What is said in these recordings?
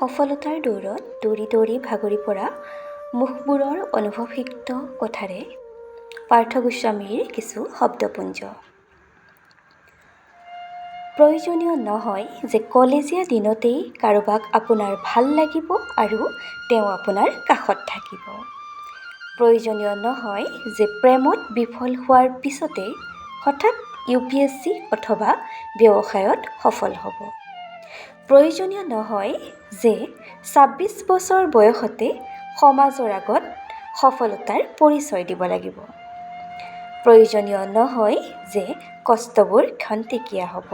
সফলতাৰ দৌৰত দৌৰি দৌৰি ভাগৰি পৰা মুখবোৰৰ অনুভৱযুক্ত কথাৰে পাৰ্থ গোস্বামীৰ কিছু শব্দপুঞ্জ। প্ৰয়োজনীয় নহয় যে কলেজীয়া দিনতেই কাৰোবাক আপোনাৰ ভাল লাগিব আৰু তেওঁ আপোনাৰ কাষত থাকিব। প্ৰয়োজনীয় নহয় যে প্ৰেমত বিফল হোৱাৰ পিছতে হঠাৎ UPSC অথবা ব্যৱসায়ত সফল হ'ব। প্ৰয়োজনীয় নহয় যে 26 বছৰ বয়সতে সমাজৰ আগত সফলতাৰ পৰিচয় দিব লাগিব। প্ৰয়োজনীয় নহয় যে কষ্টবোৰ ক্ষন্তেকীয়া হ'ব।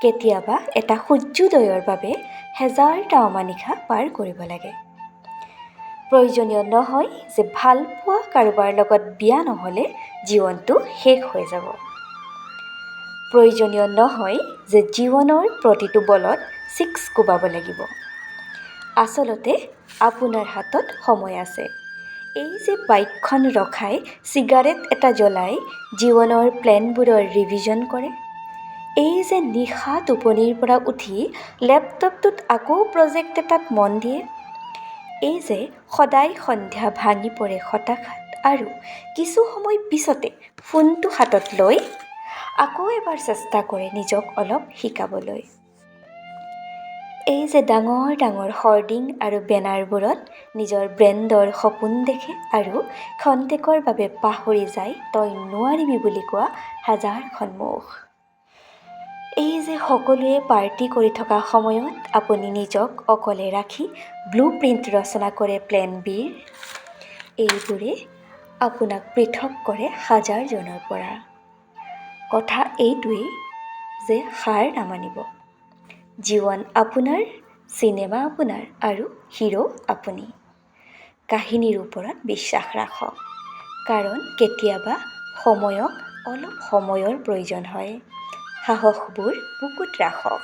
কেতিয়াবা এটা সূৰ্যোদয়ৰ বাবে হেজাৰটা অমানিশা পাৰ কৰিব লাগে। প্ৰয়োজনীয় নহয় যে ভাল পোৱা কাৰোবাৰ লগত বিয়া নহ'লে জীৱনটো শেষ হৈ যাব। প্ৰয়োজনীয় নহয় যে জীৱনৰ প্ৰতিটো বলত 6 কোবাব লাগিব। আচলতে আপোনাৰ হাতত সময় আছে। এই যে বাইকখন ৰখাই চিগাৰেট এটা জ্বলাই জীৱনৰ প্লেনবোৰৰ ৰিভিজন কৰে, এই যে নিশা টোপনিৰ পৰা উঠি লেপটপটোত আকৌ প্ৰজেক্ট এটাত মন দিয়ে, এই যে সদায় সন্ধ্যা ভাঙি পৰে হতাশাত আৰু কিছু সময় পিছতে ফোনটো হাতত লৈ আকৌ এবাৰ চেষ্টা কৰে নিজক অলপ শিকাবলৈ, এই যে ডাঙৰ ডাঙৰ হৰ্ডিং আৰু বেনাৰবোৰত নিজৰ ব্ৰেণ্ডৰ সপোন দেখে আৰু ক্ষন্তেকৰ বাবে পাহৰি যায় তই নোৱাৰিবি বুলি কোৱা হাজাৰখন মুখ, এই যে সকলোৱে পাৰ্টি কৰি থকা সময়ত আপুনি নিজক অকলে ৰাখি ব্লুপ্ৰিণ্ট ৰচনা কৰে প্লেন বিৰ, এইবোৰে আপোনাক পৃথক কৰে হাজাৰজনৰ পৰা। কথা এইটোৱেই যে হাৰ নামানিব। জীৱন আপোনাৰ, চিনেমা আপোনাৰ আৰু হিৰো আপুনি। কাহিনীৰ ওপৰত বিশ্বাস ৰাখক, কাৰণ কেতিয়াবা সময়ক অলপ সময়ৰ প্ৰয়োজন হয়। সাহসবোৰ বুকুত ৰাখক।